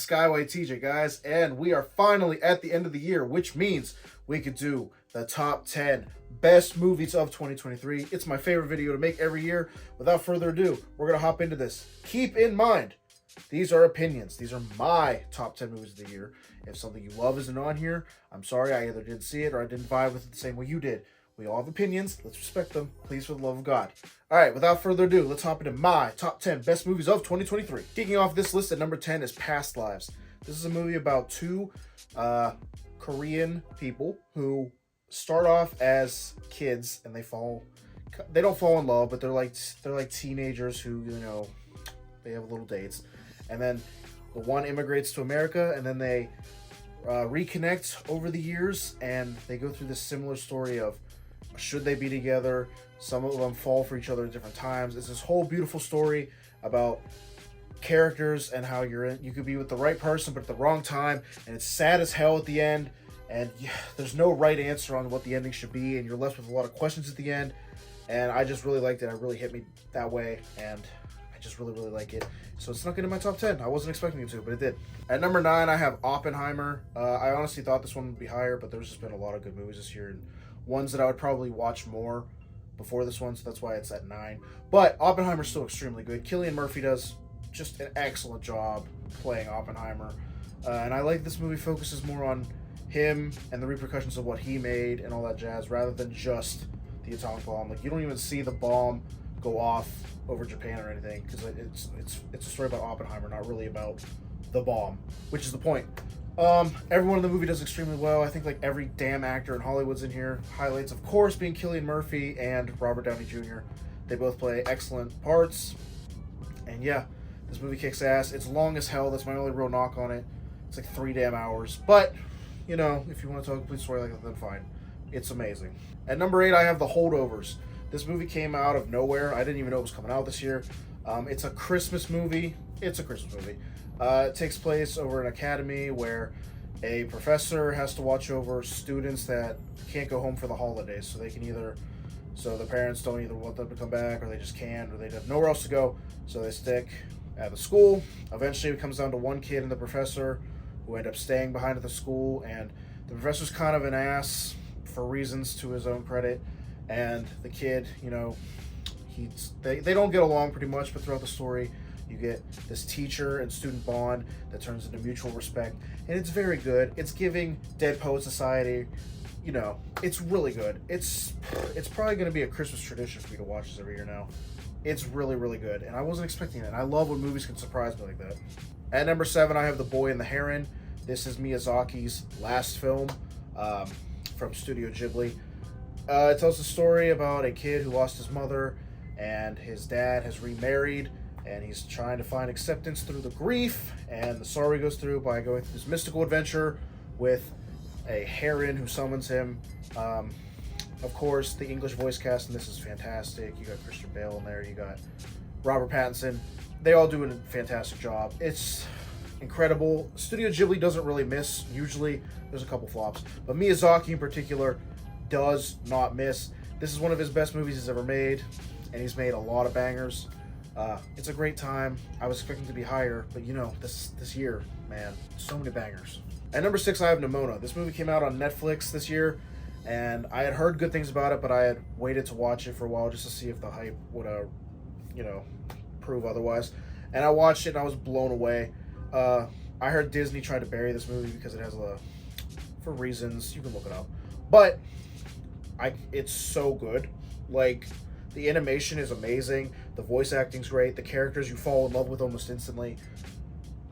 SkywayTj, guys, and we are finally at the end of the year, which means we could do the top 10 best movies of 2023. It's my favorite video to make every year. Without further ado, we're going to hop into this. Keep in mind, these are opinions. These are my top 10 movies of the year. If something you love isn't on here, I'm sorry, I either didn't see it or I didn't vibe with it the same way you did. We all have opinions. Let's respect them. Please, for the love of God. All right, without further ado, let's hop into my top 10 best movies of 2023. Kicking off this list at number 10 is Past Lives. This is a movie about two Korean people who start off as kids and they don't fall in love, but they're like teenagers who, you know, they have little dates. And then the one immigrates to America, and then they reconnect over the years, and they go through this similar story of should they be together. Some of them fall for each other at different times. It's this whole beautiful story about characters and how you could be with the right person but at the wrong time, and it's sad as hell at the end, and there's no right answer on what the ending should be, and you're left with a lot of questions at the end. And I just really liked it. It really hit me that way, and I just really like it. So it snuck into my top 10. I wasn't expecting it to, but it did. At number 9, I have Oppenheimer. I honestly thought this one would be higher, but there's just been a lot of good movies this year, and ones that I would probably watch more before this one, so that's why it's at 9. But Oppenheimer's still extremely good. Cillian Murphy does just an excellent job playing Oppenheimer. And I like this movie focuses more on him and the repercussions of what he made and all that jazz, rather than just the atomic bomb. Like, you don't even see the bomb go off over Japan or anything, because it's a story about Oppenheimer, not really about the bomb, which is the point. Everyone in the movie does extremely well. I think like every damn actor in Hollywood's in here. Highlights, of course, being Cillian Murphy and Robert Downey Jr. They both play excellent parts. And yeah, this movie kicks ass. It's long as hell. That's my only real knock on it. It's like 3 damn hours. But, you know, if you want to tell a complete story like that, then fine. It's amazing. At number 8, I have The Holdovers. This movie came out of nowhere. I didn't even know it was coming out this year. It's a Christmas movie. It takes place over an academy where a professor has to watch over students that can't go home for the holidays. So the parents don't either want them to come back, or they just can't, or they have nowhere else to go. So they stick at the school. Eventually it comes down to one kid and the professor who end up staying behind at the school. And the professor's kind of an ass for reasons to his own credit. And the kid, you know, they don't get along pretty much, but throughout the story, you get this teacher and student bond that turns into mutual respect, and it's very good. It's giving Dead Poet Society, you know, it's really good. It's probably going to be a Christmas tradition for me to watch this every year now. It's really good, and I wasn't expecting it. And I love when movies can surprise me like that. At number 7, I have The Boy and the Heron. This is Miyazaki's last film from Studio Ghibli. It tells a story about a kid who lost his mother, and his dad has remarried, and he's trying to find acceptance through the grief, and the sorrow he goes through by going through this mystical adventure with a heron who summons him. Of course, the English voice cast in this is fantastic. You got Christian Bale in there, you got Robert Pattinson. They all do a fantastic job. It's incredible. Studio Ghibli doesn't really miss. Usually, there's a couple flops, but Miyazaki in particular does not miss. This is one of his best movies he's ever made, and he's made a lot of bangers. It's a great time. I was expecting to be higher, but you know, this year, man, so many bangers. At number 6, I have Neona. This movie came out on Netflix this year, and I had heard good things about it, but I had waited to watch it for a while just to see if the hype would, you know, prove otherwise. And I watched it, and I was blown away. I heard Disney tried to bury this movie because it has for reasons, you can look it up, but it's so good. Like, the animation is amazing. The voice acting's great. The characters you fall in love with almost instantly.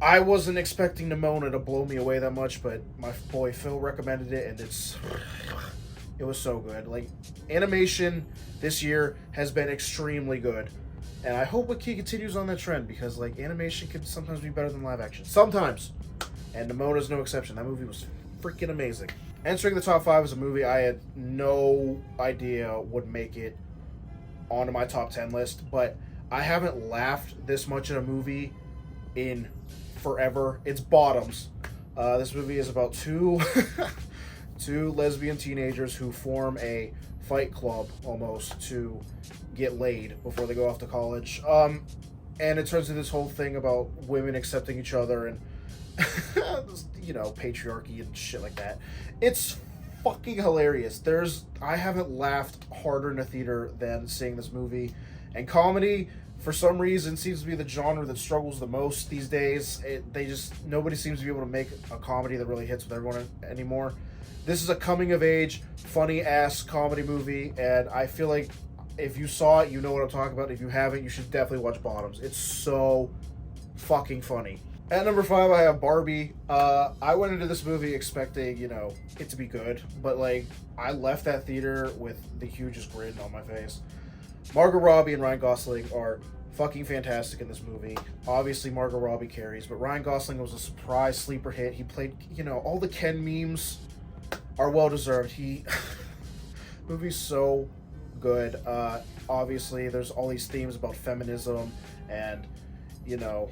I wasn't expecting Neona to blow me away that much, but my boy Phil recommended it, and it was so good. Like, animation this year has been extremely good, and I hope he continues on that trend, because like, animation can sometimes be better than live action. Sometimes. And Nemona's no exception. That movie was freaking amazing. Entering the top 5 is a movie I had no idea would make it onto my top 10 list, but I haven't laughed this much at a movie in forever. It's Bottoms. This movie is about two lesbian teenagers who form a fight club almost to get laid before they go off to college. And it turns into this whole thing about women accepting each other, and you know, patriarchy and shit like that. It's fucking hilarious. I haven't laughed harder in a theater than seeing this movie. And comedy, for some reason, seems to be the genre that struggles the most these days. Nobody seems to be able to make a comedy that really hits with everyone anymore. This is a coming-of-age, funny-ass comedy movie, and I feel like if you saw it, you know what I'm talking about. If you haven't, you should definitely watch Bottoms. It's so fucking funny. At number 5, I have Barbie. I went into this movie expecting, you know, it to be good, but, like, I left that theater with the hugest grin on my face. Margot Robbie and Ryan Gosling are fucking fantastic in this movie. Obviously, Margot Robbie carries, but Ryan Gosling was a surprise sleeper hit. He played, you know, all the Ken memes are well-deserved. Movie's so good. Obviously, there's all these themes about feminism and, you know,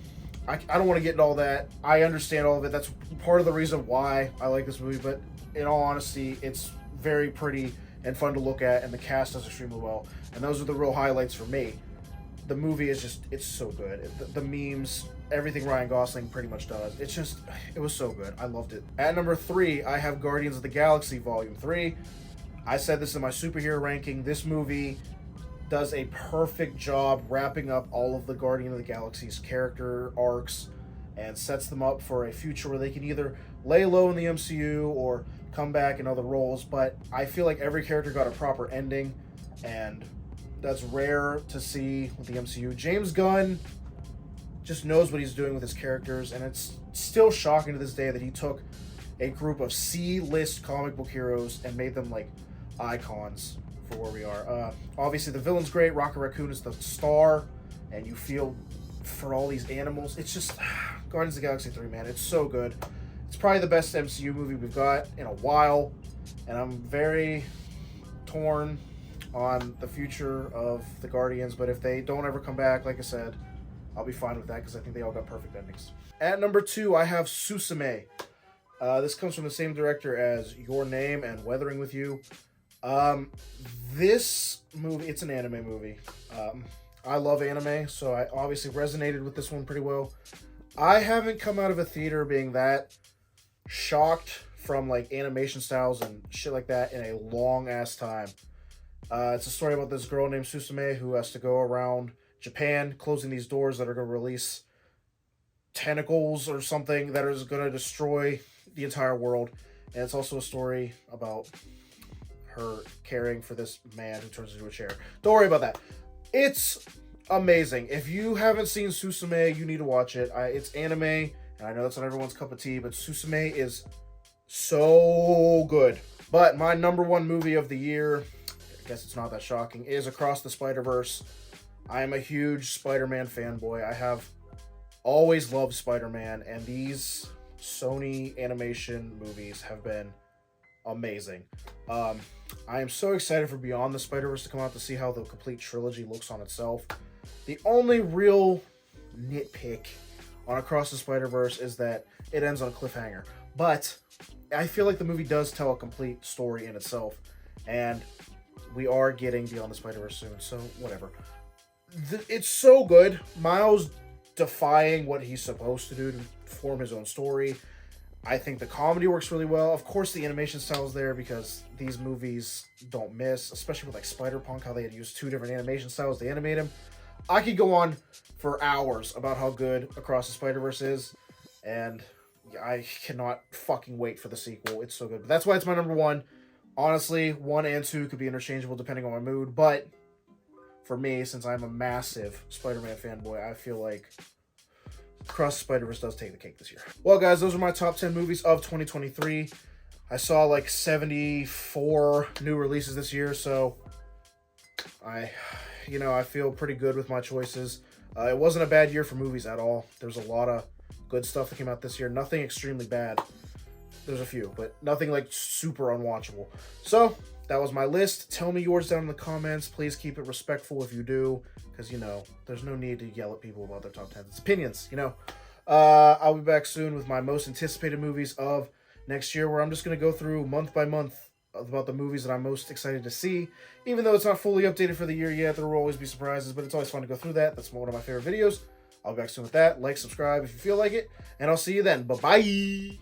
I don't want to get into all that. I understand all of it. That's part of the reason why I like this movie, but in all honesty, it's very pretty and fun to look at, and the cast does extremely well. And those are the real highlights for me. The movie is just, it's so good. The memes, everything Ryan Gosling pretty much does. It was so good. I loved it. At number 3, I have Guardians of the Galaxy Volume 3. I said this in my superhero ranking. This movie does a perfect job wrapping up all of the Guardian of the Galaxy's character arcs and sets them up for a future where they can either lay low in the MCU or come back in other roles. But I feel like every character got a proper ending, and that's rare to see with the MCU. James Gunn just knows what he's doing with his characters, and it's still shocking to this day that he took a group of C-list comic book heroes and made them like icons for where we are. Obviously, the villain's great. Rocket Raccoon is the star, and you feel for all these animals. It's just Guardians of the Galaxy 3, man. It's so good. It's probably the best MCU movie we've got in a while, and I'm very torn on the future of the Guardians, but if they don't ever come back, like I said, I'll be fine with that because I think they all got perfect endings. At number 2, I have Suzume. This comes from the same director as Your Name and Weathering with You. This movie, it's an anime movie. I love anime, so I obviously resonated with this one pretty well. I haven't come out of a theater being that shocked from like animation styles and shit like that in a long ass time. It's a story about this girl named Suzume who has to go around Japan closing these doors that are going to release tentacles or something that is going to destroy the entire world. And it's also a story about her caring for this man who turns into a chair. Don't worry about that. It's amazing. If you haven't seen Suzume, you need to watch it. It's anime, and I know that's not everyone's cup of tea, but Suzume is so good. But my number 1 movie of the year, I guess it's not that shocking, is Across the Spiderverse. I am a huge Spider-Man fanboy. I have always loved Spider-Man, and these Sony animation movies have been amazing. I am so excited for Beyond the Spider-Verse to come out to see how the complete trilogy looks on itself. The only real nitpick on Across the Spider-Verse is that it ends on a cliffhanger. But I feel like the movie does tell a complete story in itself, and we are getting Beyond the Spider-Verse soon, so whatever. It's so good. Miles defying what he's supposed to do to form his own story. I think the comedy works really well. Of course, the animation style is there because these movies don't miss, especially with like Spider-Punk, how they had used 2 different animation styles to animate him. I could go on for hours about how good Across the Spider-Verse is, and I cannot fucking wait for the sequel. It's so good. But that's why it's my number 1. Honestly, 1 and 2 could be interchangeable depending on my mood, but for me, since I'm a massive Spider-Man fanboy, I feel like Across the Spider-Verse does take the cake this year. Well, guys, those are my top 10 movies of 2023. I saw like 74 new releases this year, so I feel pretty good with my choices. It wasn't a bad year for movies at all. There's a lot of good stuff that came out this year. Nothing extremely bad. There's a few, but nothing like super unwatchable. So that was my list. Tell me yours down in the comments. Please keep it respectful if you do, because, there's no need to yell at people about their top 10s. It's opinions, I'll be back soon with my most anticipated movies of next year, where I'm just going to go through month by month about the movies that I'm most excited to see. Even though it's not fully updated for the year yet, there will always be surprises, but it's always fun to go through that. That's one of my favorite videos. I'll be back soon with that. Like, subscribe if you feel like it, and I'll see you then. Bye-bye.